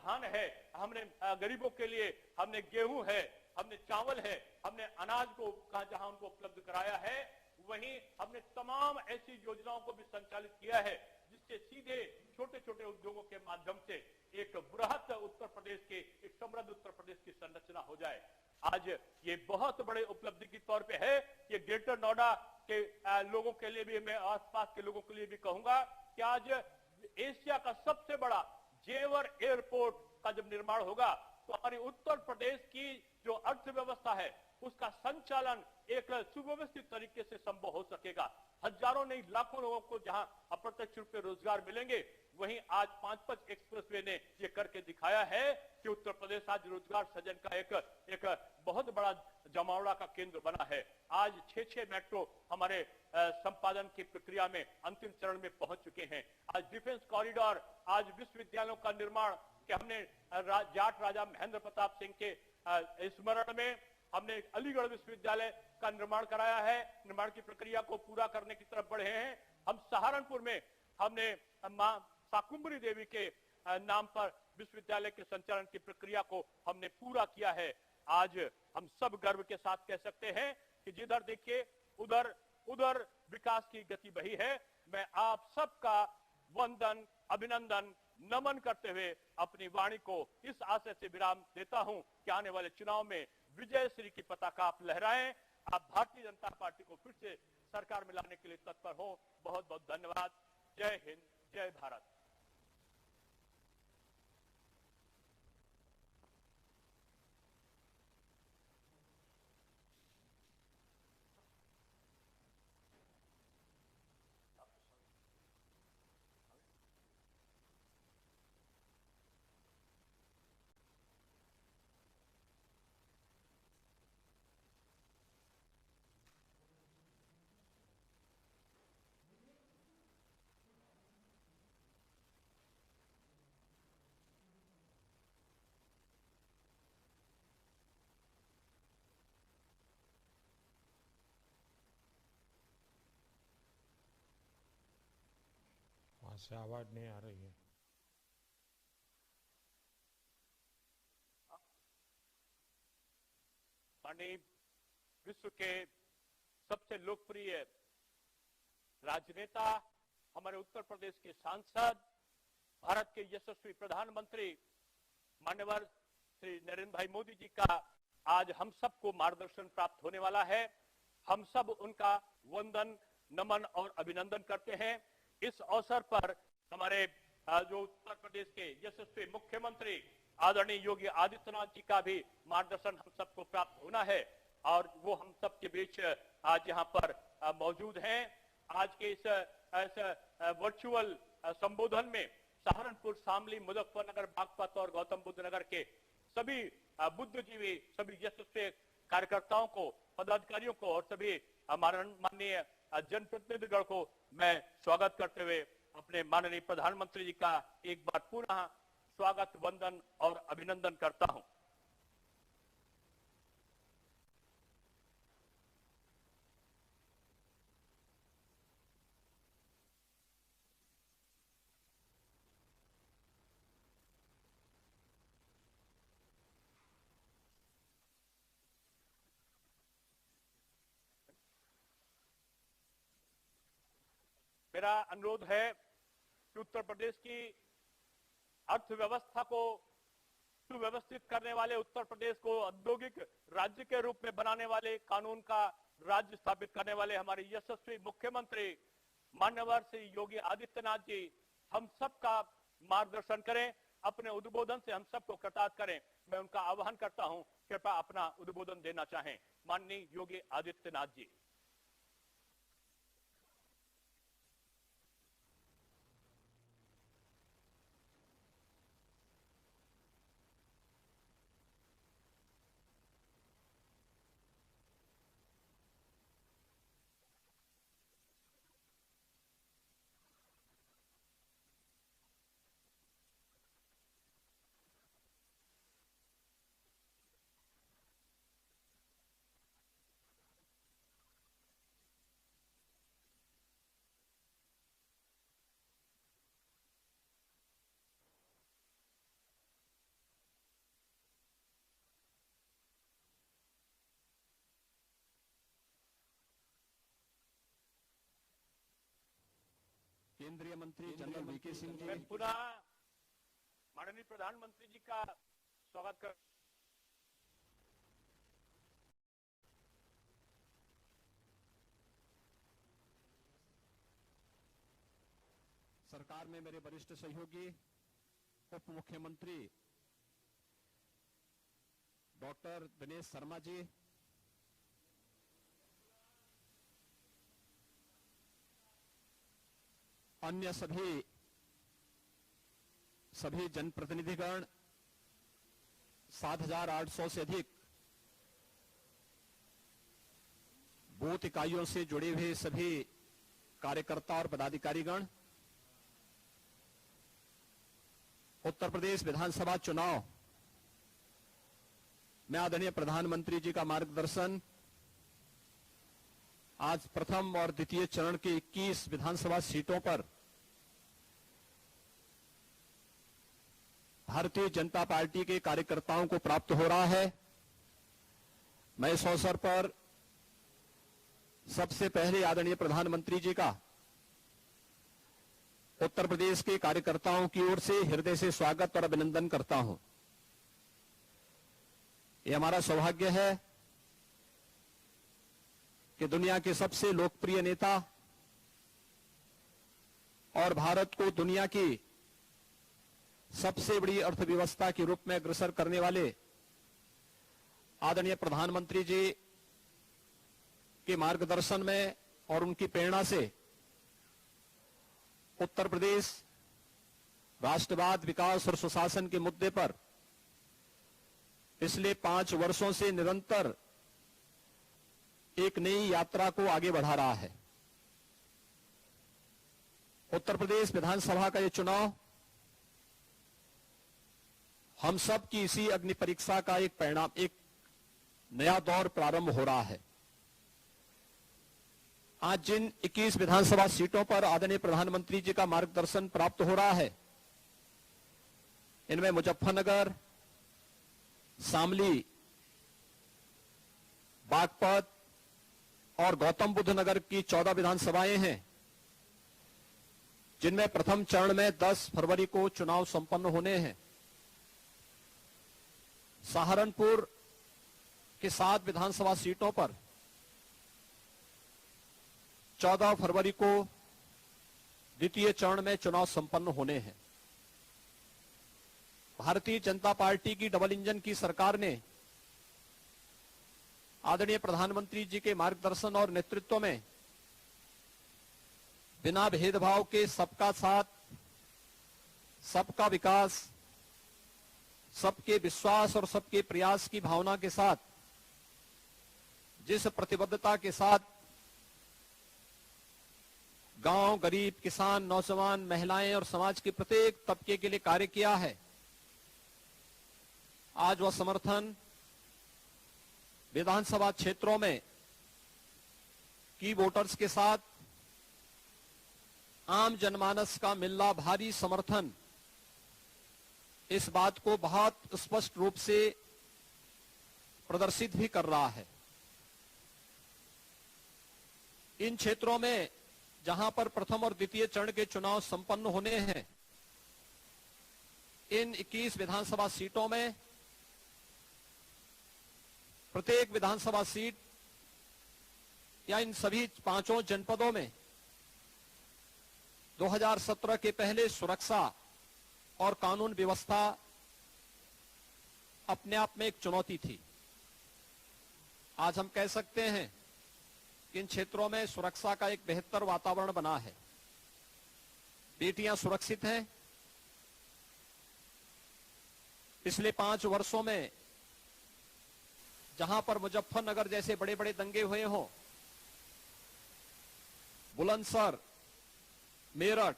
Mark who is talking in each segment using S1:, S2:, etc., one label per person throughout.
S1: धान है, हमने गरीबों के लिए हमने गेहूं है, हमने चावल है, हमने अनाज को जहां उनको उपलब्ध कराया है, वहीं हमने तमाम ऐसी योजनाओं को भी संचालित किया है जिससे सीधे छोटे छोटे उद्योगों के माध्यम से एक बृहत उत्तर प्रदेश के, एक समृद्ध उत्तर प्रदेश की संरचना हो जाए। आज ये बहुत बड़े उपलब्धि के तौर पे है। ये ग्रेटर नोएडा के लोगों के लिए भी, मैं आसपास के लोगों के लिए भी कहूंगा कि आज एशिया का सबसे बड़ा जेवर एयरपोर्ट का जब निर्माण होगा तो हमारी उत्तर प्रदेश की जो अर्थव्यवस्था है उसका संचालन एक सुव्यवस्थित तरीके से संभव हो सकेगा। हजारों नहीं लाखों लोगों को जहां अप्रत्यक्ष रूप से रोजगार मिलेंगे, वहीं आज 5-5 एक्सप्रेसवे ने ये करके दिखाया है कि उत्तर प्रदेश आज रोजगार सृजन का एक बहुत बड़ा जमावड़ा का केंद्र बना है। आज 6 मेट्रो हमारे संपादन की प्रक्रिया में अंतिम चरण में पहुंच चुके हैं। आज डिफेंस कॉरिडोर, आज विश्वविद्यालयों का निर्माण कि हमने जाट राजा महेंद्र प्रताप सिंह के स्मरण में हमने अलीगढ़ विश्वविद्यालय का निर्माण कराया है। निर्माण की प्रक्रिया को पूरा करने की तरफ बढ़े हैं। हम सहारनपुर में हमने मां शाकुंभरी देवी के नाम पर विश्वविद्यालय के संचालन की प्रक्रिया को हमने पूरा किया है। आज हम सब गर्व के साथ कह सकते हैं कि जिधर देखिए उधर उधर विकास की गति बही है। मैं आप सबका वंदन, अभिनंदन, नमन करते हुए अपनी वाणी को इस आशय से विराम देता हूं कि आने वाले चुनाव में विजय श्री की पताका आप लहराएं। आप भारतीय जनता पार्टी को फिर से सरकार में लाने के लिए तत्पर हो। बहुत बहुत धन्यवाद। जय हिंद, जय भारत।
S2: वहां से आवाज नहीं आ रही है।
S1: माननीय विश्व के सबसे लोकप्रिय राजनेता, हमारे उत्तर प्रदेश के सांसद, भारत के यशस्वी प्रधानमंत्री माननीय श्री नरेंद्र भाई मोदी जी का आज हम सबको मार्गदर्शन प्राप्त होने वाला है। हम सब उनका वंदन, नमन और अभिनंदन करते हैं। इस अवसर पर हमारे जो उत्तर प्रदेश के यशस्वी मुख्यमंत्री आदरणीय योगी आदित्यनाथ जी का भी मार्गदर्शन हम सबको प्राप्त होना है और वो हम सबके बीच आज यहाँ पर मौजूद हैं। आज के इस वर्चुअल संबोधन में सहारनपुर, शामली, मुजफ्फरनगर, बागपत और गौतम बुद्ध नगर के सभी बुद्धिजीवी, सभी यशस्वी कार्यकर्ताओं को, पदाधिकारियों को और सभी माननीय जनप्रतिनिधिगण को मैं स्वागत करते हुए अपने माननीय प्रधानमंत्री जी का एक बार पुनः स्वागत, वंदन और अभिनंदन करता हूं। मेरा अनुरोध है कि उत्तर प्रदेश की अर्थव्यवस्था को सुव्यवस्थित करने वाले, उत्तर प्रदेश को औद्योगिक राज्य के रूप में बनाने वाले, कानून का राज्य स्थापित करने वाले हमारे यशस्वी मुख्यमंत्री माननीय श्री योगी आदित्यनाथ जी हम सबका मार्गदर्शन करें, अपने उद्बोधन से हम सबको कृतार्थ करें। मैं उनका आह्वान करता हूं, कृपया अपना उद्बोधन देना चाहें माननीय योगी आदित्यनाथ जी।
S3: केंद्रीय मंत्री जनरल वीके सिंह जी।
S1: मैं पुनः माननीय प्रधानमंत्री जी का स्वागत कर
S3: सरकार में मेरे वरिष्ठ सहयोगी उप मुख्यमंत्री डॉक्टर दिनेश शर्मा जी, अन्य सभी जनप्रतिनिधिगण, 7,800 से अधिक बूथ इकाइयों से जुड़े हुए सभी कार्यकर्ता और पदाधिकारीगण, उत्तर प्रदेश विधानसभा चुनाव में आदरणीय प्रधानमंत्री जी का मार्गदर्शन आज प्रथम और द्वितीय चरण के 21 विधानसभा सीटों पर भारतीय जनता पार्टी के कार्यकर्ताओं को प्राप्त हो रहा है। मैं इस अवसर पर सबसे पहले आदरणीय प्रधानमंत्री जी का उत्तर प्रदेश के कार्यकर्ताओं की ओर से हृदय से स्वागत और अभिनंदन करता हूं। यह हमारा सौभाग्य है कि दुनिया के सबसे लोकप्रिय नेता और भारत को दुनिया की सबसे बड़ी अर्थव्यवस्था के रूप में अग्रसर करने वाले आदरणीय प्रधानमंत्री जी के मार्गदर्शन में और उनकी प्रेरणा से उत्तर प्रदेश राष्ट्रवाद, विकास और सुशासन के मुद्दे पर पिछले 5 वर्षों से निरंतर एक नई यात्रा को आगे बढ़ा रहा है। उत्तर प्रदेश विधानसभा का यह चुनाव हम सब की इसी अग्नि परीक्षा का एक परिणाम, एक नया दौर प्रारंभ हो रहा है। आज जिन 21 विधानसभा सीटों पर आदरणीय प्रधानमंत्री जी का मार्गदर्शन प्राप्त हो रहा है, इनमें मुजफ्फरनगर, शामली, बागपत और गौतम बुद्ध नगर की 14 विधानसभाएं हैं, जिनमें प्रथम चरण में 10 फरवरी को चुनाव संपन्न होने हैं। सहारनपुर के 7 विधानसभा सीटों पर 14 फरवरी को द्वितीय चरण में चुनाव संपन्न होने हैं। भारतीय जनता पार्टी की डबल इंजन की सरकार ने आदरणीय प्रधानमंत्री जी के मार्गदर्शन और नेतृत्व में बिना भेदभाव के सबका साथ, सबका विकास, सबके विश्वास और सबके प्रयास की भावना के साथ, जिस प्रतिबद्धता के साथ गांव, गरीब, किसान, नौजवान, महिलाएं और समाज के प्रत्येक तबके के लिए कार्य किया है, आज वह समर्थन विधानसभा क्षेत्रों में की वोटर्स के साथ आम जनमानस का मिलना भारी समर्थन इस बात को बहुत स्पष्ट रूप से प्रदर्शित भी कर रहा है। इन क्षेत्रों में जहां पर प्रथम और द्वितीय चरण के चुनाव संपन्न होने हैं, इन 21 विधानसभा सीटों में प्रत्येक विधानसभा सीट या इन सभी 5 जनपदों में 2017 के पहले सुरक्षा और कानून व्यवस्था अपने आप में एक चुनौती थी। आज हम कह सकते हैं कि इन क्षेत्रों में सुरक्षा का एक बेहतर वातावरण बना है। बेटियां सुरक्षित हैं। पिछले 5 वर्षों में जहां पर मुजफ्फरनगर जैसे बड़े बड़े दंगे हुए हों, बुलंदशहर, मेरठ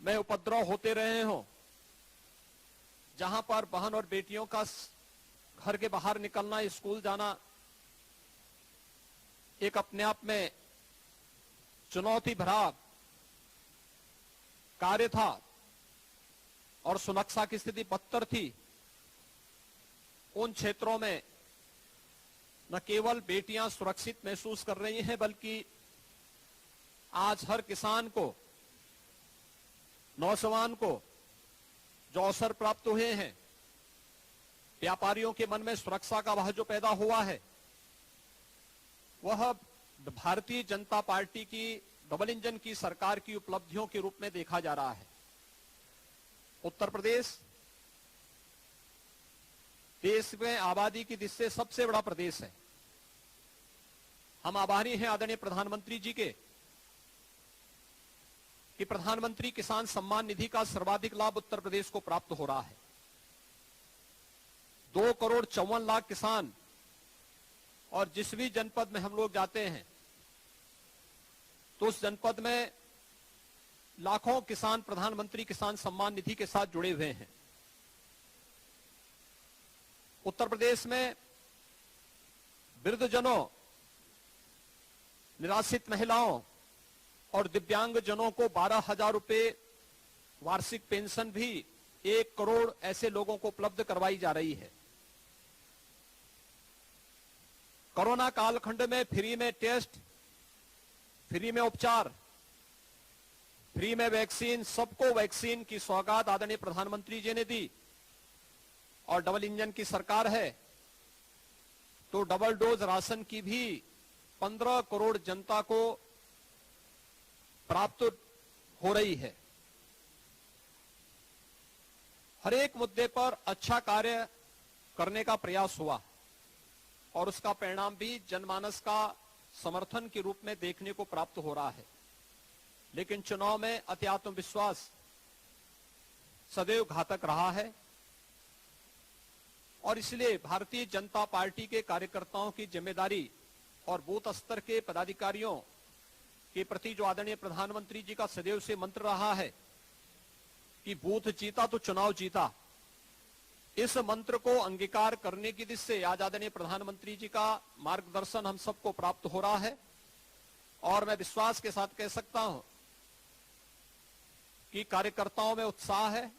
S3: में उपद्रव होते रहे हों, जहां पर बहन और बेटियों का घर के बाहर निकलना, स्कूल जाना एक अपने आप में चुनौती भरा कार्य था और सुरक्षा की स्थिति बदतर थी, उन क्षेत्रों में न केवल बेटियां सुरक्षित महसूस कर रही हैं, बल्कि आज हर किसान को, नौजवान को जो अवसर प्राप्त हुए हैं, व्यापारियों के मन में सुरक्षा का वह जो पैदा हुआ है, वह भारतीय जनता पार्टी की डबल इंजन की सरकार की उपलब्धियों के रूप में देखा जा रहा है। उत्तर प्रदेश देश में आबादी की दृष्टि से सबसे बड़ा प्रदेश है। हम आभारी हैं आदरणीय प्रधानमंत्री जी के कि प्रधानमंत्री किसान सम्मान निधि का सर्वाधिक लाभ उत्तर प्रदेश को प्राप्त हो रहा है। 2,54,00,000 किसान, और जिस भी जनपद में हम लोग जाते हैं तो उस जनपद में लाखों किसान प्रधानमंत्री किसान सम्मान निधि के साथ जुड़े हुए हैं। उत्तर प्रदेश में वृद्धजनों, निराश्रित महिलाओं और दिव्यांग जनों को 12,000 रुपए वार्षिक पेंशन भी 1 करोड़ ऐसे लोगों को उपलब्ध करवाई जा रही है। कोरोना कालखंड में फ्री में टेस्ट, फ्री में उपचार, फ्री में वैक्सीन, सबको वैक्सीन की सौगात आदरणीय प्रधानमंत्री जी ने दी। और डबल इंजन की सरकार है तो डबल डोज राशन की भी 15 करोड़ जनता को प्राप्त हो रही है। हर एक मुद्दे पर अच्छा कार्य करने का प्रयास हुआ और उसका परिणाम भी जनमानस का समर्थन के रूप में देखने को प्राप्त हो रहा है। लेकिन चुनाव में अति आत्मविश्वास सदैव घातक रहा है और इसलिए भारतीय जनता पार्टी के कार्यकर्ताओं की जिम्मेदारी और बूथ स्तर के पदाधिकारियों के प्रति जो आदरणीय प्रधानमंत्री जी का सदैव से मंत्र रहा है कि बूथ जीता तो चुनाव जीता, इस मंत्र को अंगीकार करने की दिशा से आज आदरणीय प्रधानमंत्री जी का मार्गदर्शन हम सबको प्राप्त हो रहा है। और मैं विश्वास के साथ कह सकता हूं कि कार्यकर्ताओं में उत्साह है।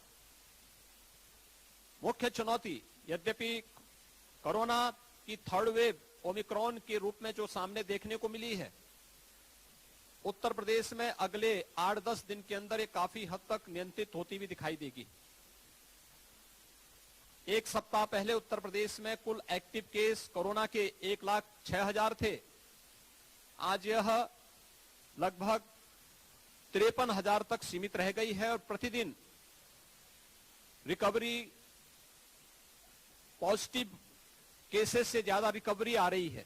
S3: मुख्य चुनौती यद्यपि कोरोना की थर्ड वेव ओमिक्रॉन के रूप में जो सामने देखने को मिली है, उत्तर प्रदेश में अगले 8-10 दिन के अंदर ये काफी हद तक नियंत्रित होती हुई दिखाई देगी। एक सप्ताह पहले उत्तर प्रदेश में कुल एक्टिव केस कोरोना के 1,06,000 थे। आज यह लगभग 53,000 तक सीमित रह गई है और प्रतिदिन रिकवरी, पॉजिटिव केसेस से ज्यादा रिकवरी आ रही है।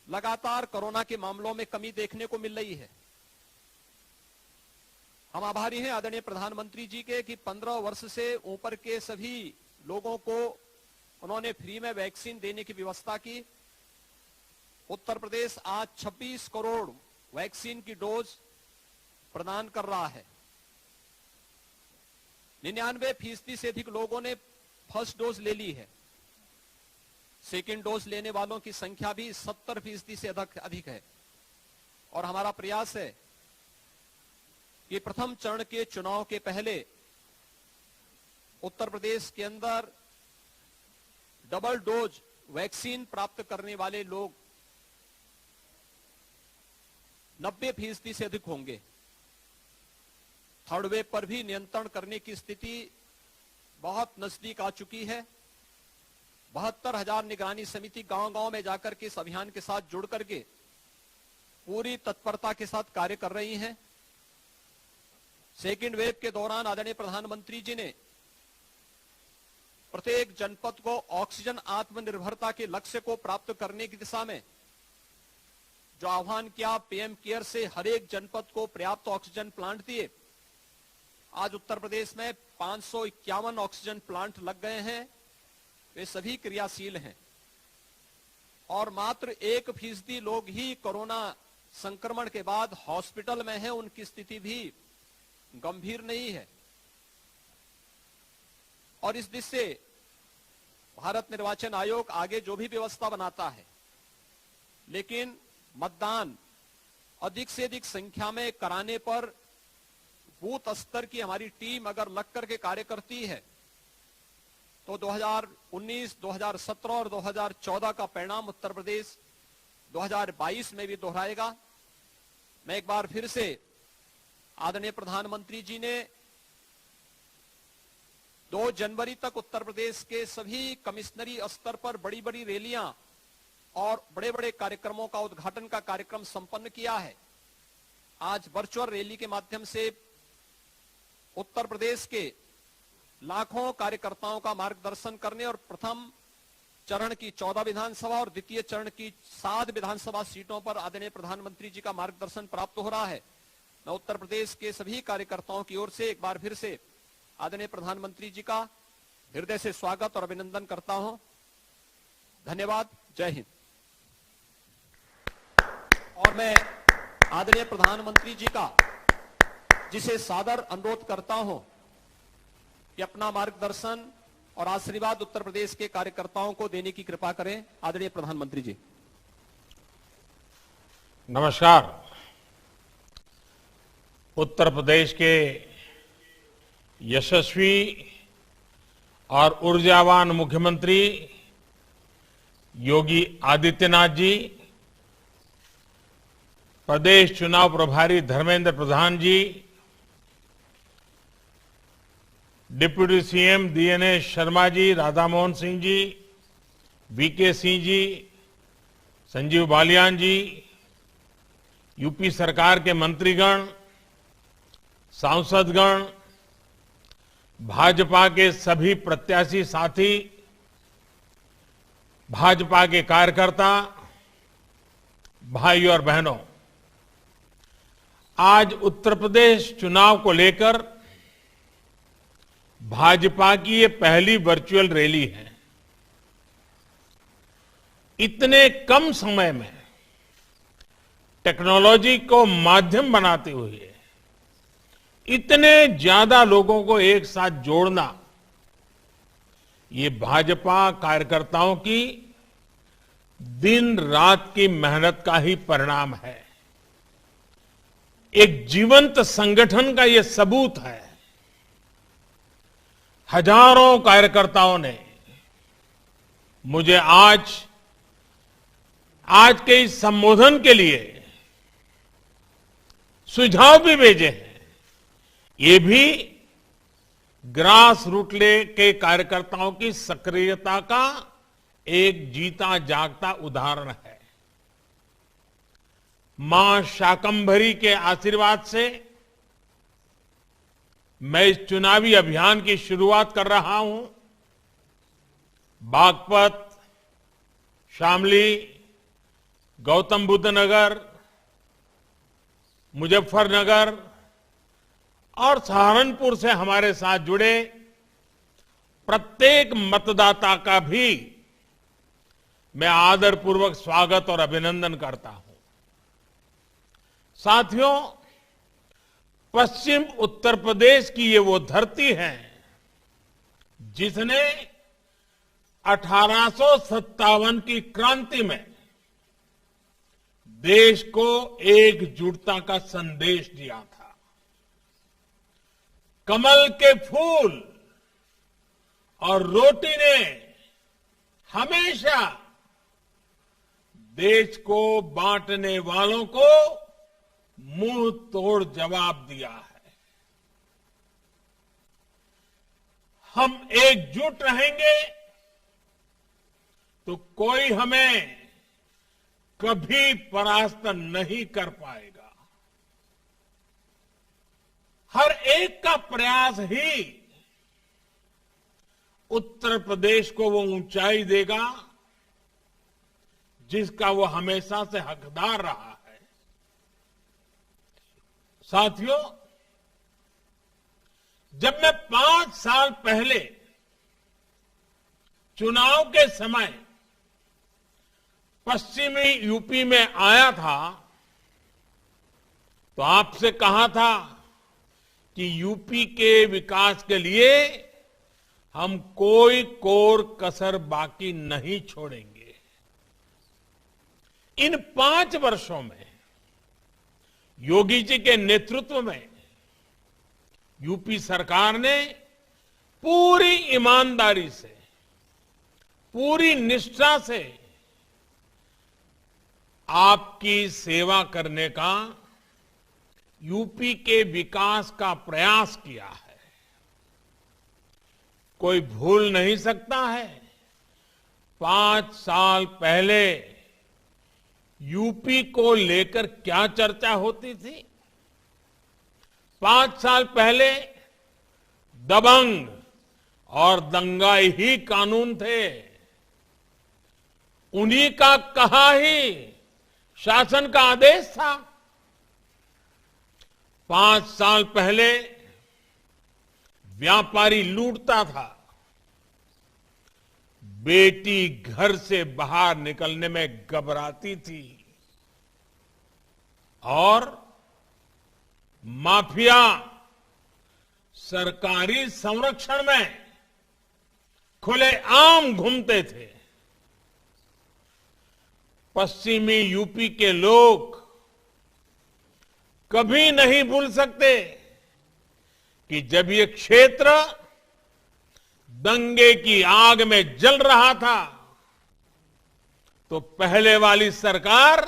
S3: लगातार कोरोना के मामलों में कमी देखने को मिल रही है। हम आभारी हैं आदरणीय प्रधानमंत्री जी के कि 15 वर्ष से ऊपर के सभी लोगों को उन्होंने फ्री में वैक्सीन देने की व्यवस्था की। उत्तर प्रदेश आज 26 करोड़ वैक्सीन की डोज प्रदान कर रहा है। 99% से अधिक लोगों ने फर्स्ट डोज ले ली है। सेकेंड डोज लेने वालों की संख्या भी 70% से अधिक है। और हमारा प्रयास है कि प्रथम चरण के चुनाव के पहले उत्तर प्रदेश के अंदर डबल डोज वैक्सीन प्राप्त करने वाले लोग 90% से अधिक होंगे। थर्ड वेव पर भी नियंत्रण करने की स्थिति बहुत नजदीक आ चुकी है। 72,000 निगरानी समिति गांव-गांव में जाकर के इस अभियान के साथ जुड़ करके पूरी तत्परता के साथ कार्य कर रही हैं। सेकेंड वेव के दौरान आदरणीय प्रधानमंत्री जी ने प्रत्येक जनपद को ऑक्सीजन आत्मनिर्भरता के लक्ष्य को प्राप्त करने की दिशा में जो आह्वान किया, पीएम केयर से हर एक जनपद को पर्याप्त ऑक्सीजन प्लांट दिए। आज उत्तर प्रदेश में 551 ऑक्सीजन प्लांट लग गए हैं। वे सभी क्रियाशील हैं और मात्र 1% लोग ही कोरोना संक्रमण के बाद हॉस्पिटल में हैं। उनकी स्थिति भी गंभीर नहीं है। और इस दिशा से भारत निर्वाचन आयोग आगे जो भी व्यवस्था बनाता है, लेकिन मतदान अधिक से अधिक संख्या में कराने पर बूथ स्तर की हमारी टीम अगर लग करके कार्य करती है तो 2019, 2017 और 2014 का परिणाम उत्तर प्रदेश 2022 में भी दोहराएगा। मैं एक बार फिर से आदरणीय प्रधानमंत्री जी ने 2 जनवरी तक उत्तर प्रदेश के सभी कमिश्नरी स्तर पर बड़ी बड़ी रैलियां और बड़े बड़े कार्यक्रमों का उद्घाटन का कार्यक्रम संपन्न किया है। आज वर्चुअल रैली के माध्यम से उत्तर प्रदेश के लाखों कार्यकर्ताओं का मार्गदर्शन करने और प्रथम चरण की 14 विधानसभा और द्वितीय चरण की 7 विधानसभा सीटों पर आदरणीय प्रधानमंत्री जी का मार्गदर्शन प्राप्त हो रहा है। मैं उत्तर प्रदेश के सभी कार्यकर्ताओं की ओर से एक बार फिर से आदरणीय प्रधानमंत्री जी का हृदय से स्वागत और अभिनंदन करता हूं। धन्यवाद। जय हिंद। और मैं आदरणीय प्रधानमंत्री जी का जिसे सादर अनुरोध करता हूं कि अपना मार्गदर्शन और आशीर्वाद उत्तर प्रदेश के कार्यकर्ताओं को देने की कृपा करें। आदरणीय प्रधानमंत्री जी।
S2: नमस्कार। उत्तर प्रदेश के यशस्वी और ऊर्जावान मुख्यमंत्री योगी आदित्यनाथ जी, प्रदेश चुनाव प्रभारी धर्मेंद्र प्रधान जी, deputy CM DNS Sharma ji, Radha Mohan Singh ji, VK Singh ji, Sanjeev Balyan जी, यूपी सरकार के मंत्रीगण, सांसदगण, भाजपा के सभी प्रत्याशी साथी, भाजपा के कार्यकर्ता, भाई और बहनों, आज उत्तर प्रदेश चुनाव को लेकर भाजपा की ये पहली वर्चुअल रैली है। इतने कम समय में टेक्नोलॉजी को माध्यम बनाते हुए इतने ज्यादा लोगों को एक साथ जोड़ना, ये भाजपा कार्यकर्ताओं की दिन रात की मेहनत का ही परिणाम है। एक जीवंत संगठन का ये सबूत है। हजारों कार्यकर्ताओं ने मुझे आज के इस संबोधन के लिए सुझाव भी भेजे हैं। ये भी ग्रास रूट के कार्यकर्ताओं की सक्रियता का एक जीता जागता उदाहरण है। मां शाकंभरी के आशीर्वाद से मैं इस चुनावी अभियान की शुरुआत कर रहा हूं। बागपत, शामली, गौतम बुद्ध नगर, मुजफ्फरनगर और सहारनपुर से हमारे साथ जुड़े प्रत्येक मतदाता का भी मैं आदरपूर्वक स्वागत और अभिनंदन करता हूं। साथियों, पश्चिम उत्तर प्रदेश की ये वो धरती है जिसने 1857 की क्रांति में देश को एकजुटता का संदेश दिया था। कमल के फूल और रोटी ने हमेशा देश को बांटने वालों को मुंह तोड़ जवाब दिया है। हम एकजुट रहेंगे तो कोई हमें कभी परास्त नहीं कर पाएगा। हर एक का प्रयास ही उत्तर प्रदेश को वो ऊंचाई देगा जिसका वो हमेशा से हकदार रहा है। साथियों, जब मैं 5 साल पहले चुनाव के समय पश्चिमी यूपी में आया था तो आपसे कहा था कि यूपी के विकास के लिए हम कोई कोर कसर बाकी नहीं छोड़ेंगे। इन 5 वर्षों में योगी जी के नेतृत्व में यूपी सरकार ने पूरी ईमानदारी से, पूरी निष्ठा से आपकी सेवा करने का यूपी के विकास का प्रयास किया है। कोई भूल नहीं सकता है 5 साल पहले यूपी को लेकर क्या चर्चा होती थी। 5 साल पहले दबंग और दंगाई ही कानून थे। उन्हीं का कहा ही शासन का आदेश था। 5 साल पहले व्यापारी लूटता था। बेटी घर से बाहर निकलने में घबराती थी और माफिया सरकारी संरक्षण में खुलेआम घूमते थे। पश्चिमी यूपी के लोग कभी नहीं भूल सकते कि जब ये क्षेत्र दंगे की आग में जल रहा था तो पहले वाली सरकार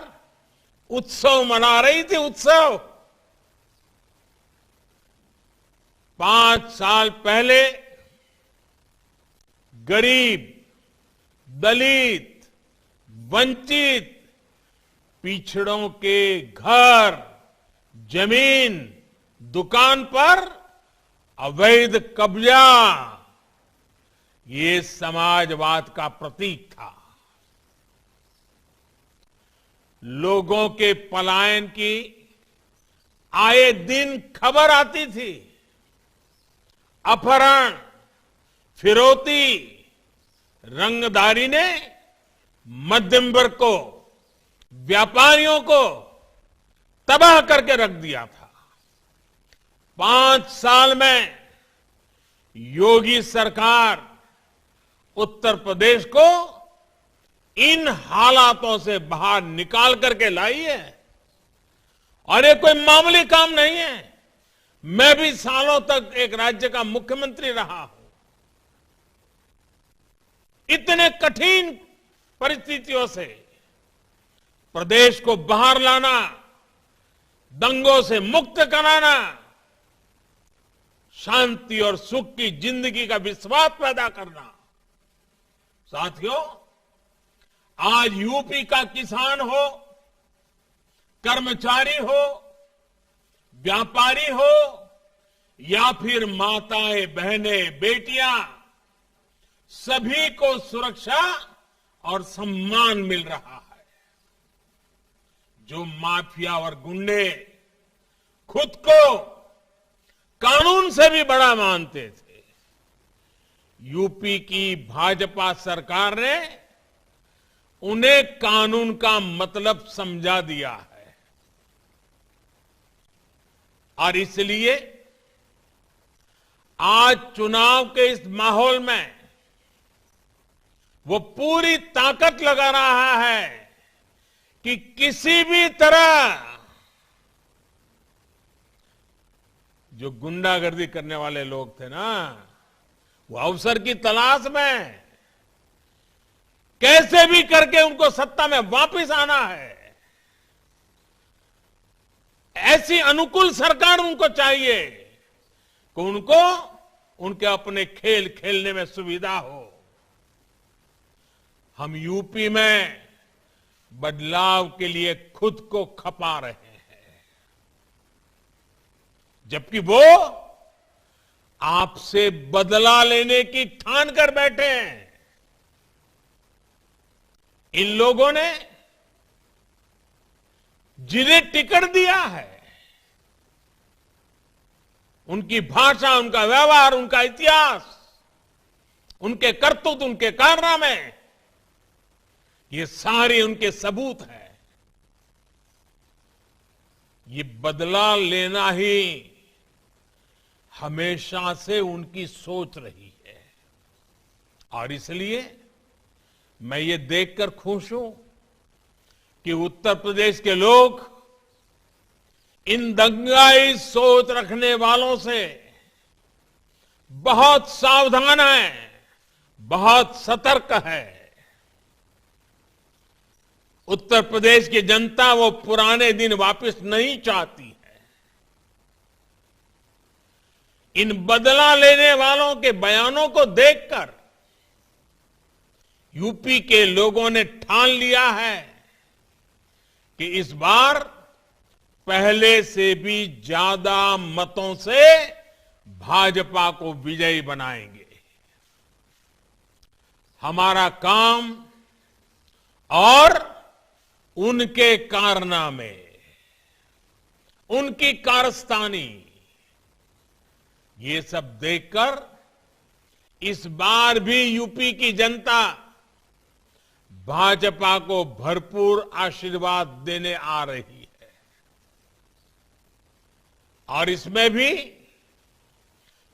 S2: उत्सव मना रही थी। उत्सव 5 साल पहले गरीब, दलित, वंचित, पिछड़ों के घर, जमीन, दुकान पर अवैध कब्जा ये समाजवाद का प्रतीक था। लोगों के पलायन की आए दिन खबर आती थी। अपहरण, फिरौती, रंगदारी ने मध्यम वर्ग को, व्यापारियों को तबाह करके रख दिया था। 5 साल में योगी सरकार उत्तर प्रदेश को इन हालातों से बाहर निकाल करके लाई है और ये कोई मामूली काम नहीं है। मैं भी सालों तक एक राज्य का मुख्यमंत्री रहा हूं। इतने कठिन परिस्थितियों से प्रदेश को बाहर लाना, दंगों से मुक्त कराना, शांति और सुख की जिंदगी का विश्वास पैदा करना। साथियों, आज यूपी का किसान हो, कर्मचारी हो, व्यापारी हो या फिर माताएं, बहनें, बेटियां, सभी को सुरक्षा और सम्मान मिल रहा है। जो माफिया और गुंडे खुद को कानून से भी बड़ा मानते थे, यूपी की भाजपा सरकार ने उन्हें कानून का मतलब समझा दिया है और इसलिए आज चुनाव के इस माहौल में वो पूरी ताकत लगा रहा है कि किसी भी तरह जो गुंडागर्दी करने वाले लोग थे ना, वो अवसर की तलाश में कैसे भी करके उनको सत्ता में वापस आना है। ऐसी अनुकूल सरकार उनको चाहिए कि उनको उनके अपने खेल खेलने में सुविधा हो। हम यूपी में बदलाव के लिए खुद को खपा रहे हैं, जबकि वो आपसे बदला लेने की ठान कर बैठे हैं। इन लोगों ने जिन्हें टिकट दिया है, उनकी भाषा, उनका व्यवहार, उनका इतिहास, उनके करतूत, उनके कारनामे, ये सारे उनके सबूत हैं। ये बदला लेना ही हमेशा से उनकी सोच रही है और इसलिए मैं ये देखकर खुश हूं कि उत्तर प्रदेश के लोग इन दंगाई सोच रखने वालों से बहुत सावधान है, बहुत सतर्क है। उत्तर प्रदेश की जनता वो पुराने दिन वापस नहीं चाहती है। इन बदला लेने वालों के बयानों को देखकर यूपी के लोगों ने ठान लिया है कि इस बार पहले से भी ज्यादा मतों से भाजपा को विजयी बनाएंगे। हमारा काम और उनके कारनामे, उनकी कारस्तानी, ये सब देखकर इस बार भी यूपी की जनता भाजपा को भरपूर आशीर्वाद देने आ रही है। और इसमें भी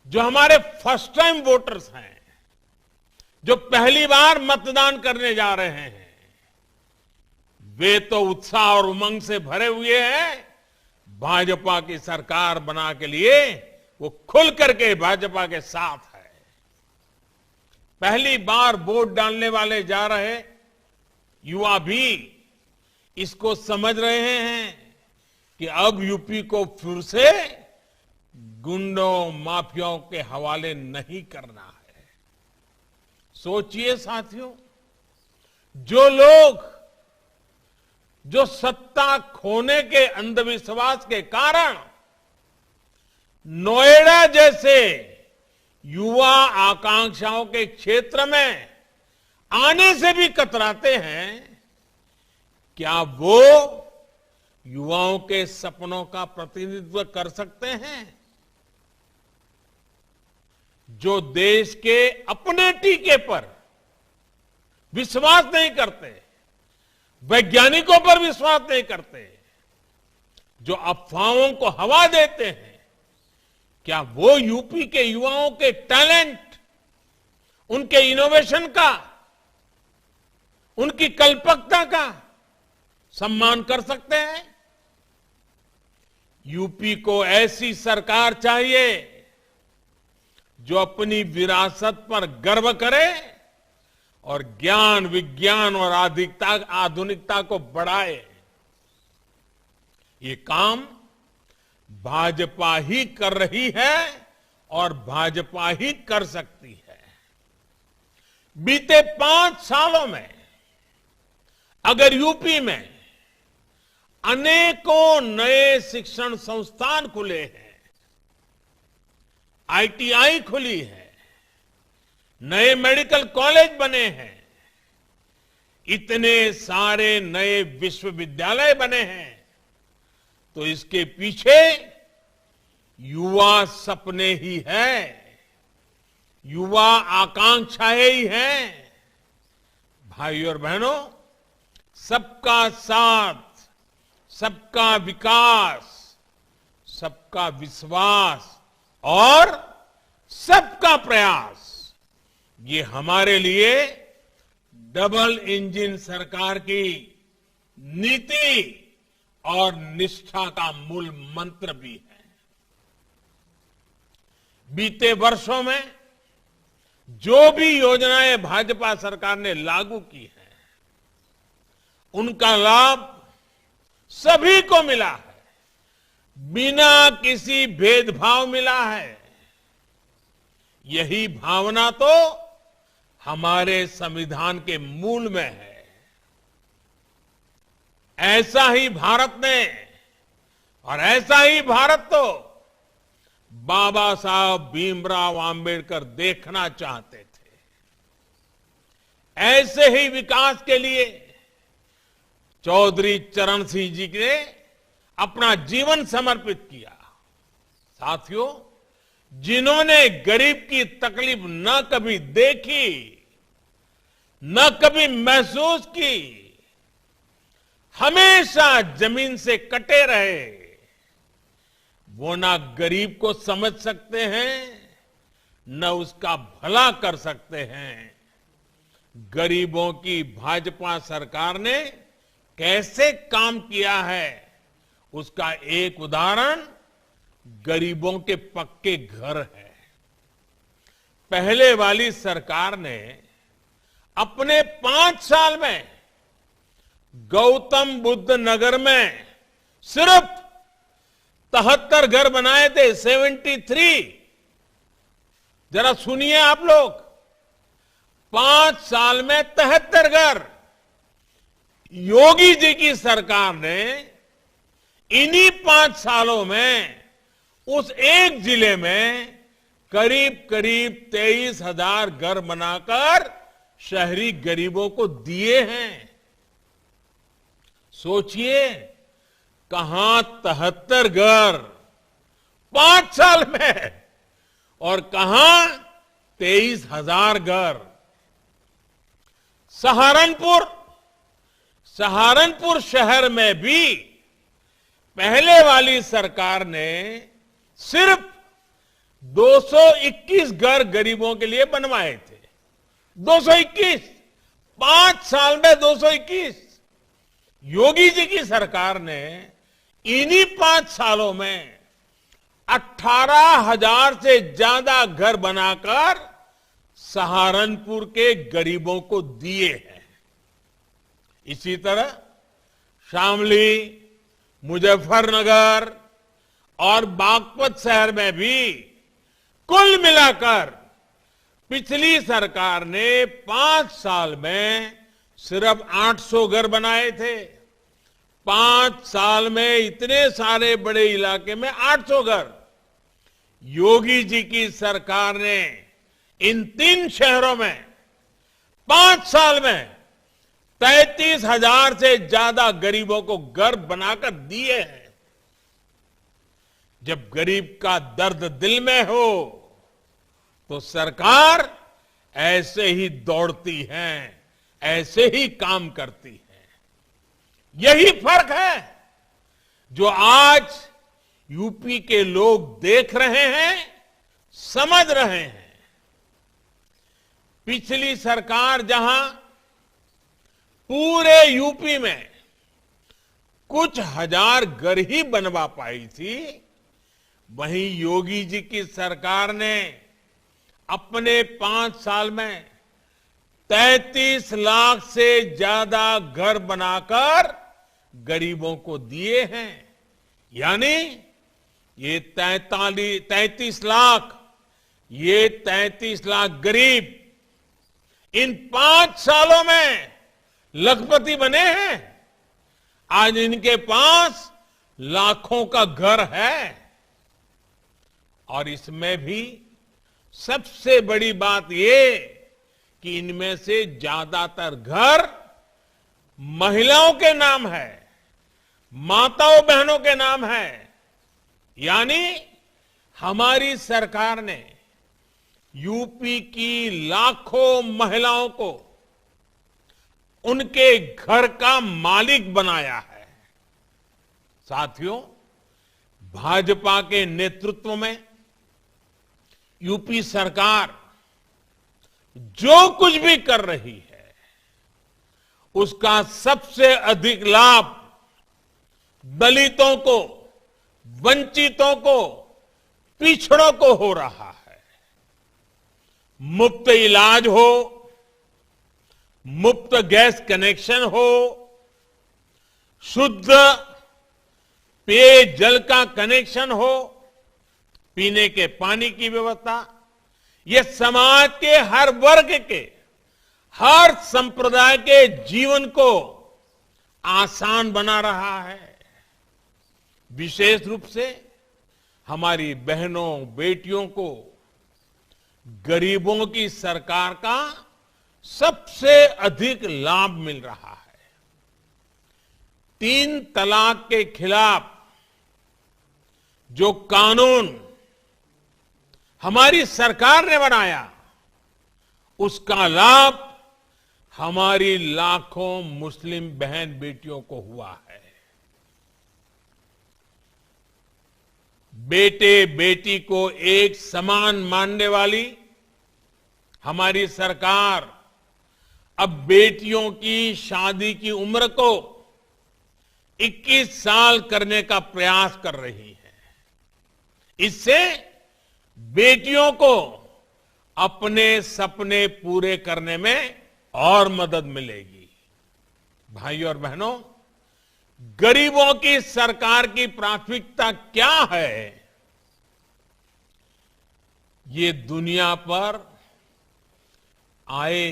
S2: जो हमारे फर्स्ट टाइम वोटर्स हैं, जो पहली बार मतदान करने जा रहे हैं, वे तो उत्साह और उमंग से भरे हुए हैं। भाजपा की सरकार बना के लिए वो खुल करके भाजपा के साथ है। पहली बार वोट डालने वाले जा रहे युवा भी इसको समझ रहे हैं कि अब यूपी को फिर से गुंडों माफियाओं के हवाले नहीं करना है। सोचिए साथियों, जो लोग जो सत्ता खोने के अंधविश्वास के कारण नोएडा जैसे युवा आकांक्षाओं के क्षेत्र में आने से भी कतराते हैं, क्या वो युवाओं के सपनों का प्रतिनिधित्व कर सकते हैं? जो देश के अपने टीके पर विश्वास नहीं करते, वैज्ञानिकों पर विश्वास नहीं करते, जो अफवाहों को हवा देते हैं, क्या वो यूपी के युवाओं के टैलेंट, उनके इनोवेशन का, उनकी कल्पकता का सम्मान कर सकते हैं? यूपी को ऐसी सरकार चाहिए जो अपनी विरासत पर गर्व करे और ज्ञान, विज्ञान और आधुनिकता को बढ़ाए। ये काम भाजपा ही कर रही है और भाजपा ही कर सकती है। बीते 5 सालों में अगर यूपी में अनेकों नए शिक्षण संस्थान खुले हैं, आईटीआई खुली है, नए मेडिकल कॉलेज बने हैं, इतने सारे नए विश्वविद्यालय बने हैं, तो इसके पीछे युवा सपने ही है, युवा आकांक्षाएं ही हैं। भाइयों और बहनों, सबका साथ, सबका विकास, सबका विश्वास और सबका प्रयास, ये हमारे लिए डबल इंजन सरकार की नीति और निष्ठा का मूल मंत्र भी है। बीते वर्षों में जो भी योजनाएं भाजपा सरकार ने लागू की हैं, उनका लाभ सभी को मिला है, बिना किसी भेदभाव मिला है। यही भावना तो हमारे संविधान के मूल में है। ऐसा ही भारत ने और ऐसा ही भारत तो बाबा साहब भीमराव आंबेडकर देखना चाहते थे। ऐसे ही विकास के लिए चौधरी चरण सिंह जी ने अपना जीवन समर्पित किया। साथियों, जिन्होंने गरीब की तकलीफ न कभी देखी, न कभी महसूस की, हमेशा जमीन से कटे रहे, वो ना गरीब को समझ सकते हैं, न उसका भला कर सकते हैं। गरीबों की भाजपा सरकार ने कैसे काम किया है, उसका एक उदाहरण गरीबों के पक्के घर है। पहले वाली सरकार ने अपने 5 साल में गौतम बुद्ध नगर में सिर्फ 73 घर बनाए थे, 73, जरा सुनिए आप लोग, 5 साल में 73 घर। योगी जी की सरकार ने इन्हीं 5 सालों में उस एक जिले में करीब करीब 23,000 घर बनाकर शहरी गरीबों को दिए हैं। सोचिए, कहां 73 घर 5 साल में और कहां 23,000 घर। सहारनपुर शहर में भी पहले वाली सरकार ने सिर्फ 221 घर गरीबों के लिए बनवाए थे। 221, 5 साल में 221। योगी जी की सरकार ने इन्हीं 5 सालों में 18,000 से ज्यादा घर बनाकर सहारनपुर के गरीबों को दिए हैं। इसी तरह शामली, मुजफ्फरनगर और बागपत शहर में भी कुल मिलाकर पिछली सरकार ने 5 साल में सिर्फ 800 घर बनाए थे। 5 साल में इतने सारे बड़े इलाके में 800 घर। योगी जी की सरकार ने इन 3 शहरों में 5 साल में 33,000 से ज्यादा गरीबों को घर बनाकर दिए हैं। जब गरीब का दर्द दिल में हो तो सरकार ऐसे ही दौड़ती है, ऐसे ही काम करती है। यही फर्क है जो आज यूपी के लोग देख रहे हैं, समझ रहे हैं। पिछली सरकार जहां पूरे यूपी में कुछ हजार घर ही बनवा पाई थी, वहीं योगी जी की सरकार ने अपने 5 साल में 33 लाख से ज्यादा घर बनाकर गरीबों को दिए हैं। यानी ये 33 लाख गरीब इन 5 सालों में लखपति बने हैं। आज इनके पास लाखों का घर है। और इसमें भी सबसे बड़ी बात ये कि इनमें से ज्यादातर घर महिलाओं के नाम है, माताओं बहनों के नाम है। यानी हमारी सरकार ने यूपी की लाखों महिलाओं को उनके घर का मालिक बनाया है। साथियों, भाजपा के नेतृत्व में यूपी सरकार जो कुछ भी कर रही है, उसका सबसे अधिक लाभ दलितों को, वंचितों को, पिछड़ों को हो रहा है। मुफ्त इलाज हो, मुफ्त गैस कनेक्शन हो, शुद्ध पेयजल का कनेक्शन हो, पीने के पानी की व्यवस्था, यह समाज के हर वर्ग के, हर संप्रदाय के जीवन को आसान बना रहा है। विशेष रूप से हमारी बहनों, बेटियों को गरीबों की सरकार का सबसे अधिक लाभ मिल रहा है। 3 तलाक के खिलाफ जो कानून हमारी सरकार ने बनाया, उसका लाभ हमारी लाखों मुस्लिम बहन बेटियों को हुआ है। बेटे बेटी को एक समान मानने वाली हमारी सरकार अब बेटियों की शादी की उम्र को 21 साल करने का प्रयास कर रही है। इससे बेटियों को अपने सपने पूरे करने में और मदद मिलेगी। भाइयों और बहनों, गरीबों की सरकार की प्राथमिकता क्या है? ये दुनिया पर आए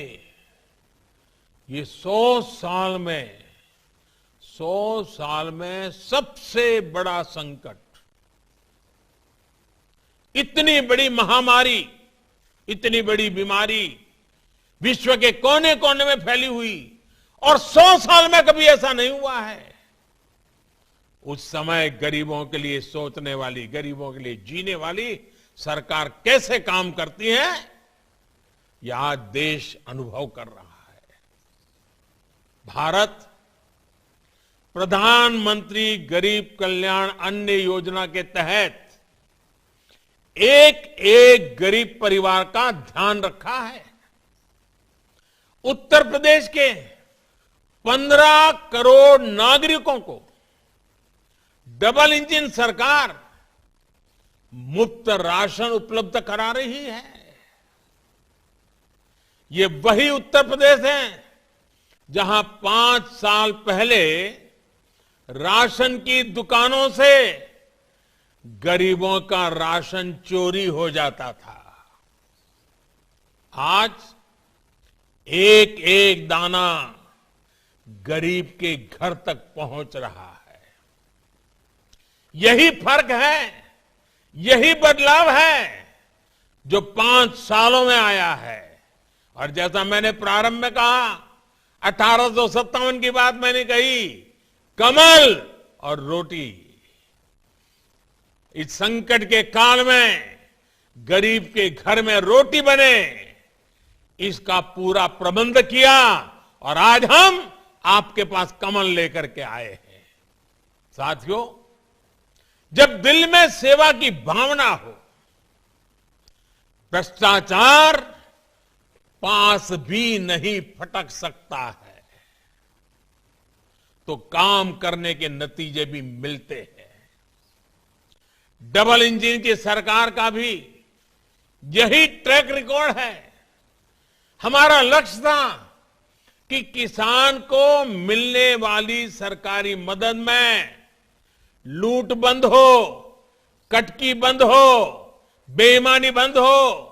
S2: ये 100 साल में सबसे बड़ा संकट, इतनी बड़ी महामारी, इतनी बड़ी बीमारी विश्व के कोने कोने में फैली हुई और 100 साल में कभी ऐसा नहीं हुआ है। उस समय गरीबों के लिए सोचने वाली, गरीबों के लिए जीने वाली सरकार कैसे काम करती है, यह आज देश अनुभव कर रहा है। भारत प्रधानमंत्री गरीब कल्याण अन्न योजना के तहत एक एक गरीब परिवार का ध्यान रखा है। उत्तर प्रदेश के 15 करोड़ नागरिकों को डबल इंजन सरकार मुफ्त राशन उपलब्ध करा रही है। ये वही उत्तर प्रदेश है जहां 5 साल पहले राशन की दुकानों से गरीबों का राशन चोरी हो जाता था। आज एक एक दाना गरीब के घर तक पहुंच रहा है। यही फर्क है, यही बदलाव है जो 5 सालों में आया है। और जैसा मैंने प्रारंभ में कहा, 1857 की बात मैंने कही, कमल और रोटी। इस संकट के काल में गरीब के घर में रोटी बने, इसका पूरा प्रबंध किया और आज हम आपके पास कमल लेकर के आए हैं। साथियों, जब दिल में सेवा की भावना हो, भ्रष्टाचार पास भी नहीं फटक सकता है, तो काम करने के नतीजे भी मिलते हैं। डबल इंजन की सरकार का भी यही ट्रैक रिकॉर्ड है। हमारा लक्ष्य था कि किसान को मिलने वाली सरकारी मदद में लूट बंद हो, कटकी बंद हो, बेईमानी बंद हो,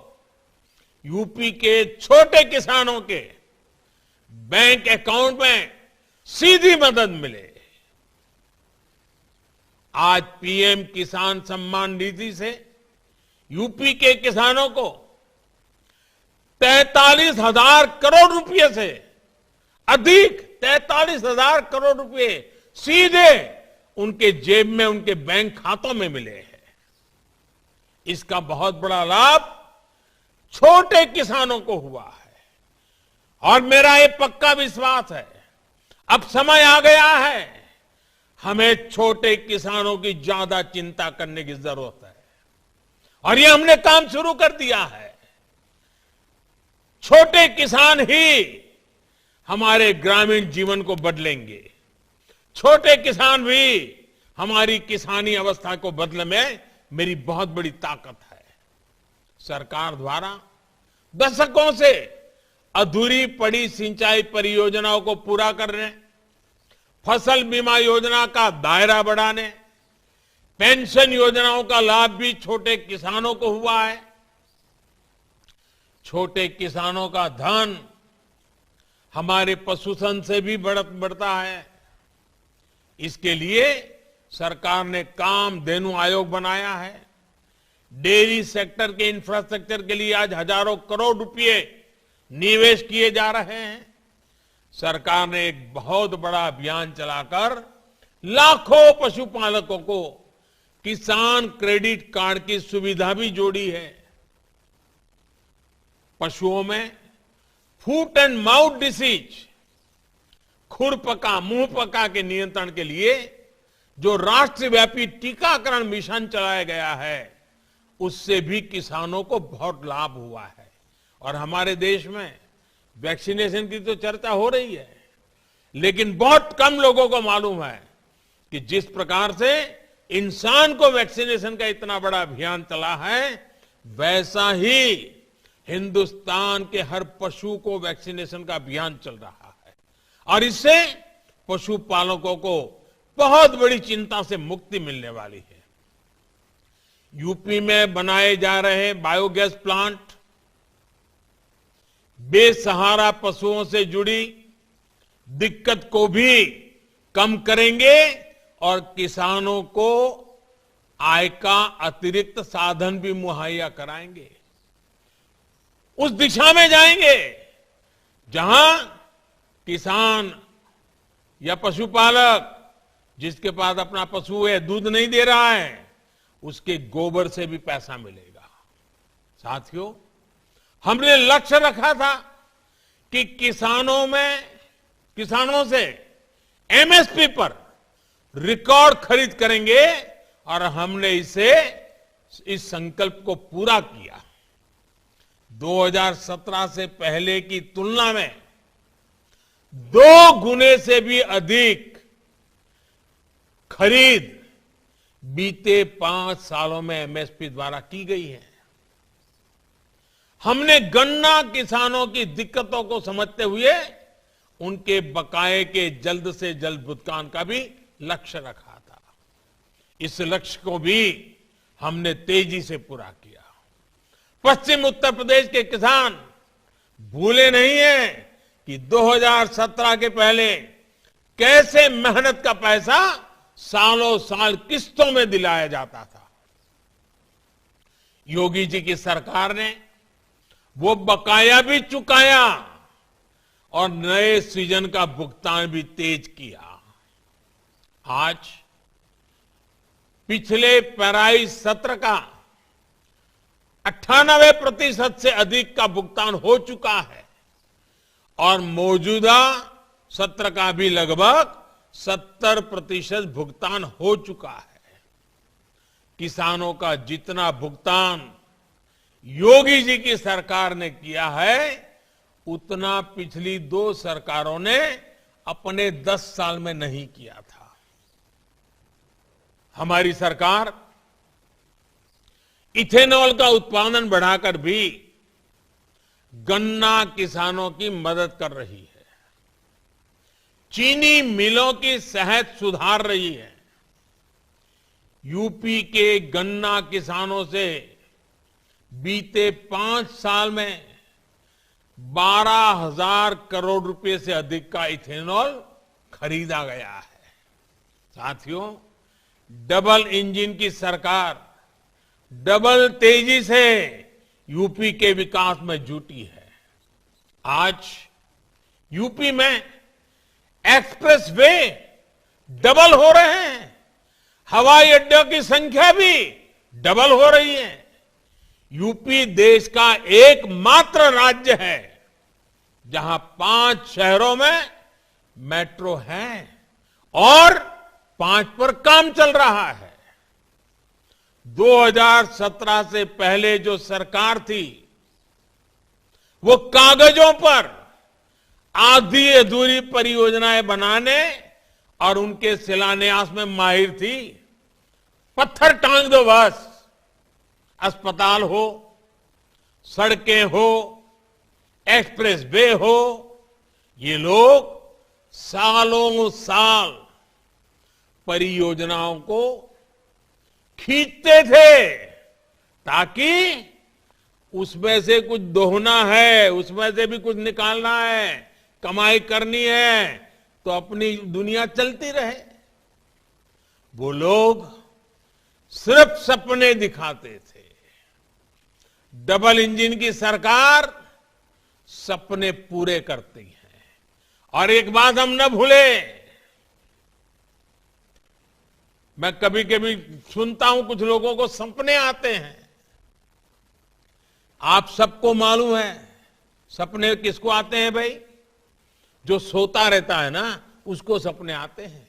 S2: यूपी के छोटे किसानों के बैंक अकाउंट में सीधी मदद मिले। आज पीएम किसान सम्मान निधि से यूपी के किसानों को 43,000 करोड़ रुपए से अधिक, 43,000 करोड़ रुपए सीधे उनके जेब में, उनके बैंक खातों में मिले हैं। इसका बहुत बड़ा लाभ छोटे किसानों को हुआ है और मेरा ये पक्का विश्वास है, अब समय आ गया है, हमें छोटे किसानों की ज्यादा चिंता करने की जरूरत है और ये हमने काम शुरू कर दिया है। छोटे किसान ही हमारे ग्रामीण जीवन को बदलेंगे। छोटे किसान भी हमारी किसानी अवस्था को बदलने में मेरी बहुत बड़ी ताकत है। सरकार द्वारा दशकों से अधूरी पड़ी सिंचाई परियोजनाओं को पूरा करने, फसल बीमा योजना का दायरा बढ़ाने, पेंशन योजनाओं का लाभ भी छोटे किसानों को हुआ है। छोटे किसानों का धन हमारे पशुधन से भी बढ़ता है। इसके लिए सरकार ने कामधेनु आयोग बनाया है। डेयरी सेक्टर के इंफ्रास्ट्रक्चर के लिए आज हजारों करोड़ रुपए निवेश किए जा रहे हैं। सरकार ने एक बहुत बड़ा अभियान चलाकर लाखों पशुपालकों को किसान क्रेडिट कार्ड की सुविधा भी जोड़ी है। पशुओं में फुट एंड माउथ डिसीज, खुरपका, मुंहपका के नियंत्रण के लिए जो राष्ट्रव्यापी टीकाकरण मिशन चलाया गया है, उससे भी किसानों को बहुत लाभ हुआ है। और हमारे देश में वैक्सीनेशन की तो चर्चा हो रही है, लेकिन बहुत कम लोगों को मालूम है कि जिस प्रकार से इंसान को वैक्सीनेशन का इतना बड़ा अभियान चला है, वैसा ही हिंदुस्तान के हर पशु को वैक्सीनेशन का अभियान चल रहा है और इससे पशुपालकों को बहुत बड़ी चिंता से मुक्ति मिलने वाली है। यूपी में बनाए जा रहे बायोगैस प्लांट बेसहारा पशुओं से जुड़ी दिक्कत को भी कम करेंगे और किसानों को आय का अतिरिक्त साधन भी मुहैया कराएंगे। उस दिशा में जाएंगे जहां किसान या पशुपालक जिसके पास अपना पशु है, दूध नहीं दे रहा है, उसके गोबर से भी पैसा मिलेगा। साथियों, हमने लक्ष्य रखा था कि किसानों से एमएसपी पर रिकॉर्ड खरीद करेंगे और हमने इस संकल्प को पूरा किया। 2017 से पहले की तुलना में 2 गुने से भी अधिक खरीद बीते 5 सालों में एमएसपी द्वारा की गई है। हमने गन्ना किसानों की दिक्कतों को समझते हुए उनके बकाये के जल्द से जल्द भुगतान का भी लक्ष्य रखा था। इस लक्ष्य को भी हमने तेजी से पूरा किया। पश्चिम उत्तर प्रदेश के किसान भूले नहीं हैं कि 2017 के पहले कैसे मेहनत का पैसा सालों साल किस्तों में दिलाया जाता था। योगी जी की सरकार ने वो बकाया भी चुकाया और नए सीजन का भुगतान भी तेज किया। आज पिछले पेराई सत्र का 98% से अधिक का भुगतान हो चुका है और मौजूदा सत्र का भी लगभग 70% भुगतान हो चुका है। किसानों का जितना भुगतान योगी जी की सरकार ने किया है, उतना पिछली 2 सरकारों ने अपने 10 साल में नहीं किया था। हमारी सरकार इथेनॉल का उत्पादन बढ़ाकर भी गन्ना किसानों की मदद कर रही है, चीनी मिलों की सेहत सुधार रही है। यूपी के गन्ना किसानों से बीते 5 साल में 12,000 करोड़ रुपए से अधिक का इथेनॉल खरीदा गया है। साथियों, डबल इंजन की सरकार डबल तेजी से यूपी के विकास में जुटी है। आज यूपी में एक्सप्रेस वे डबल हो रहे हैं, हवाई अड्डों की संख्या भी डबल हो रही है। यूपी देश का एकमात्र राज्य है जहां 5 शहरों में मेट्रो है और 5 पर काम चल रहा है। 2017 से पहले जो सरकार थी वो कागजों पर आधी अधूरी परियोजनाएं बनाने और उनके शिलान्यास में माहिर थी। पत्थर टांग दो बस, अस्पताल हो, सड़कें हो, एक्सप्रेस वे हो, ये लोग सालों साल परियोजनाओं को खींचते थे ताकि उसमें से कुछ दोहना है, उसमें से भी कुछ निकालना है, कमाई करनी है, तो अपनी दुनिया चलती रहे। वो लोग सिर्फ सपने दिखाते थे। डबल इंजन की सरकार सपने पूरे करती है। और एक बात हम न भूले, मैं कभी कभी सुनता हूं कुछ लोगों को सपने आते हैं। आप सबको मालूम है सपने किसको आते हैं भाई? जो सोता रहता है ना, उसको सपने आते हैं।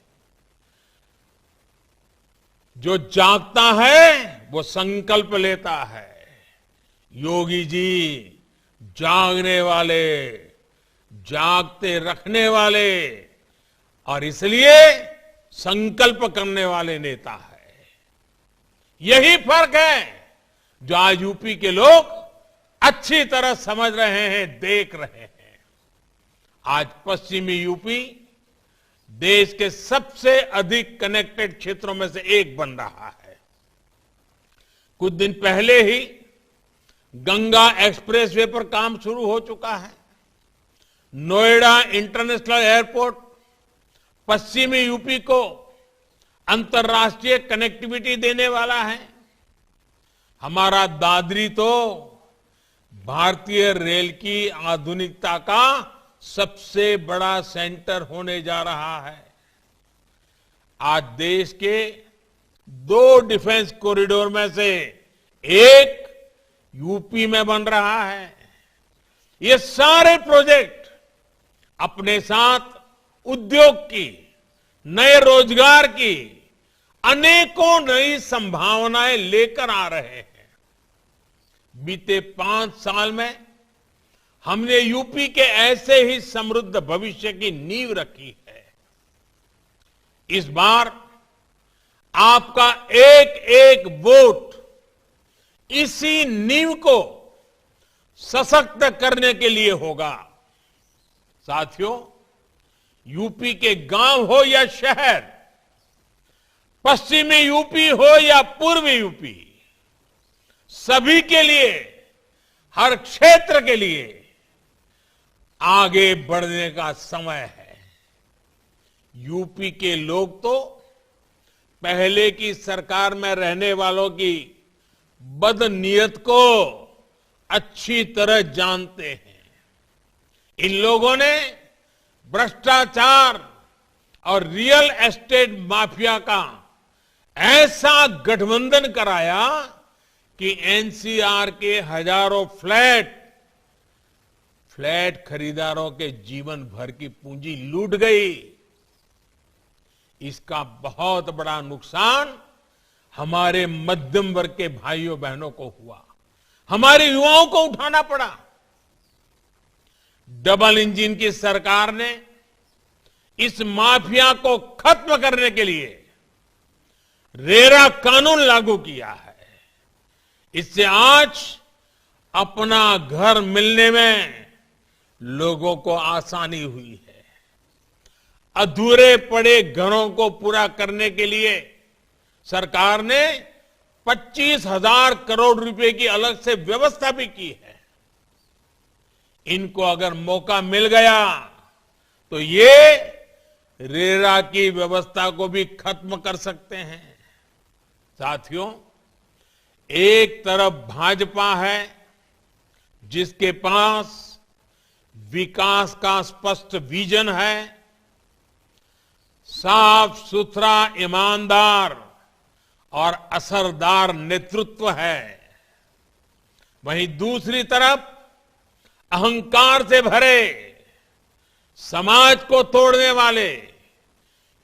S2: जो जागता है वो संकल्प लेता है। योगी जी जागने वाले, जागते रखने वाले और इसलिए संकल्प करने वाले नेता है। यही फर्क है जो आज यूपी के लोग अच्छी तरह समझ रहे हैं, देख रहे हैं। आज पश्चिमी यूपी देश के सबसे अधिक कनेक्टेड क्षेत्रों में से एक बन रहा है। कुछ दिन पहले ही गंगा एक्सप्रेसवे पर काम शुरू हो चुका है। नोएडा इंटरनेशनल एयरपोर्ट पश्चिमी यूपी को अंतर्राष्ट्रीय कनेक्टिविटी देने वाला है। हमारा दादरी तो भारतीय रेल की आधुनिकता का सबसे बड़ा सेंटर होने जा रहा है। आज देश के 2 डिफेंस कॉरिडोर में से एक यूपी में बन रहा है। ये सारे प्रोजेक्ट अपने साथ उद्योग की, नए रोजगार की अनेकों नई संभावनाएं लेकर आ रहे हैं। बीते 5 साल में हमने यूपी के ऐसे ही समृद्ध भविष्य की नींव रखी है। इस बार आपका एक एक वोट इसी नींव को सशक्त करने के लिए होगा। साथियों, यूपी के गांव हो या शहर, पश्चिमी यूपी हो या पूर्वी यूपी, सभी के लिए, हर क्षेत्र के लिए आगे बढ़ने का समय है। यूपी के लोग तो पहले की सरकार में रहने वालों की बदनीयत को अच्छी तरह जानते हैं। इन लोगों ने भ्रष्टाचार और रियल एस्टेट माफिया का ऐसा गठबंधन कराया कि एनसीआर के हजारों फ्लैट खरीदारों के जीवन भर की पूंजी लूट गई। इसका बहुत बड़ा नुकसान हमारे मध्यम वर्ग के भाइयों बहनों को हुआ, हमारे युवाओं को उठाना पड़ा। डबल इंजन की सरकार ने इस माफिया को खत्म करने के लिए रेरा कानून लागू किया है। इससे आज अपना घर मिलने में लोगों को आसानी हुई है। अधूरे पड़े घरों को पूरा करने के लिए सरकार ने 25,000 करोड़ रुपए की अलग से व्यवस्था भी की है। इनको अगर मौका मिल गया तो ये रेरा की व्यवस्था को भी खत्म कर सकते हैं। साथियों, एक तरफ भाजपा है जिसके पास विकास का स्पष्ट विजन है, साफ सुथरा, ईमानदार और असरदार नेतृत्व है। वहीं दूसरी तरफ अहंकार से भरे, समाज को तोड़ने वाले,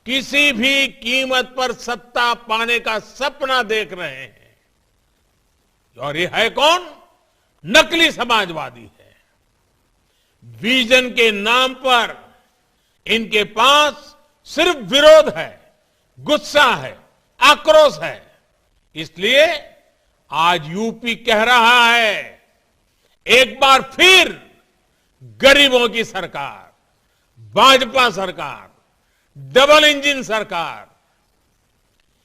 S2: किसी भी कीमत पर सत्ता पाने का सपना देख रहे हैं। और ये है कौन? नकली समाजवादी है। विजन के नाम पर इनके पास सिर्फ विरोध है, गुस्सा है, आक्रोश है। इसलिए आज यूपी कह रहा है, एक बार फिर गरीबों की सरकार, भाजपा सरकार, डबल इंजन सरकार।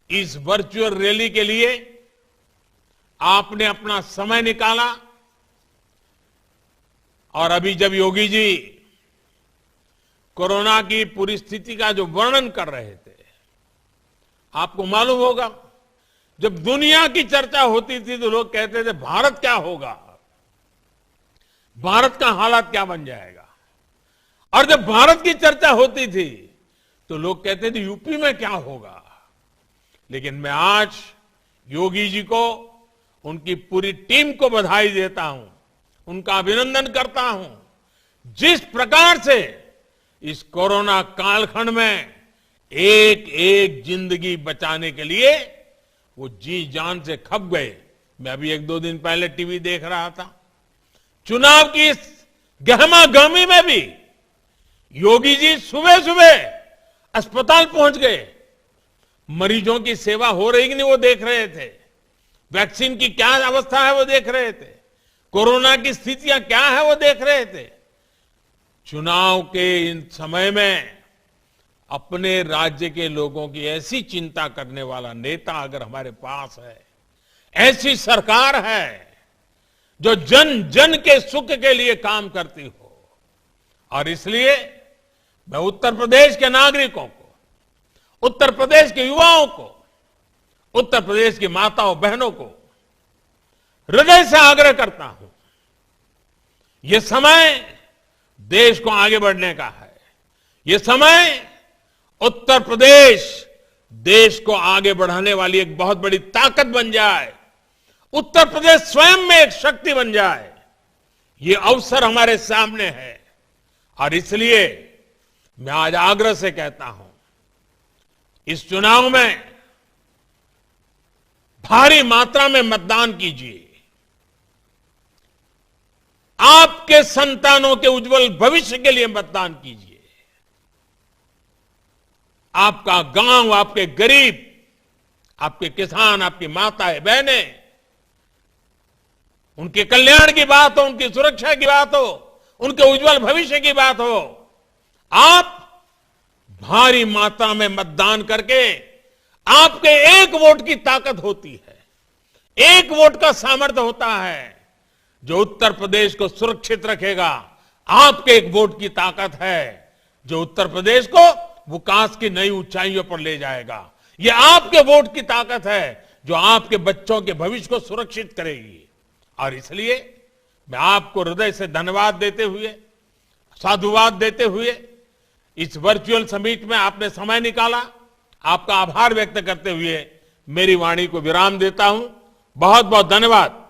S2: इस वर्चुअल रैली के लिए आपने अपना समय निकाला और अभी जब योगी जी कोरोना की पूरी स्थिति का जो वर्णन कर रहे थे, आपको मालूम होगा, जब दुनिया की चर्चा होती थी तो लोग कहते थे भारत क्या होगा, भारत का हालात क्या बन जाएगा। और जब भारत की चर्चा होती थी तो लोग कहते थे यूपी में क्या होगा। लेकिन मैं आज योगी जी को, उनकी पूरी टीम को बधाई देता हूं, उनका अभिनंदन करता हूं। जिस प्रकार से इस कोरोना कालखंड में एक एक जिंदगी बचाने के लिए वो जी जान से खप गए। मैं अभी 1-2 दिन पहले टीवी देख रहा था, चुनाव की इस गहमागहमी में भी योगी जी सुबह सुबह अस्पताल पहुंच गए, मरीजों की सेवा हो रही कि नहीं वो देख रहे थे, वैक्सीन की क्या अवस्था है वो देख रहे थे, कोरोना की स्थितियां क्या है वो देख रहे थे। चुनाव के इन समय में अपने राज्य के लोगों की ऐसी चिंता करने वाला नेता अगर हमारे पास है, ऐसी सरकार है जो जन जन के सुख के लिए काम करती हो। और इसलिए मैं उत्तर प्रदेश के नागरिकों को, उत्तर प्रदेश के युवाओं को, उत्तर प्रदेश की माताओं बहनों को हृदय से आग्रह करता हूं, यह समय देश को आगे बढ़ने का है। यह समय उत्तर प्रदेश देश को आगे बढ़ाने वाली एक बहुत बड़ी ताकत बन जाए, उत्तर प्रदेश स्वयं में एक शक्ति बन जाए, ये अवसर हमारे सामने है। और इसलिए मैं आज आग्रह से कहता हूं, इस चुनाव में भारी मात्रा में मतदान कीजिए। आपके संतानों के उज्जवल भविष्य के लिए मतदान कीजिए। आपका गांव, आपके गरीब, आपके किसान, आपकी माताएं बहनें, उनके कल्याण की बात हो, उनकी सुरक्षा की बात हो, उनके उज्जवल भविष्य की बात हो, आप भारी मात्रा में मतदान करके, आपके एक वोट की ताकत होती है, एक वोट का सामर्थ्य होता है जो उत्तर प्रदेश को सुरक्षित रखेगा। आपके एक वोट की ताकत है जो उत्तर प्रदेश को विकास की नई ऊंचाइयों पर ले जाएगा। यह आपके वोट की ताकत है जो आपके बच्चों के भविष्य को सुरक्षित करेगी। और इसलिए मैं आपको हृदय से धन्यवाद देते हुए, साधुवाद देते हुए, इस वर्चुअल समिट में आपने समय निकाला, आपका आभार व्यक्त करते हुए मेरी वाणी को विराम देता हूं। बहुत बहुत धन्यवाद।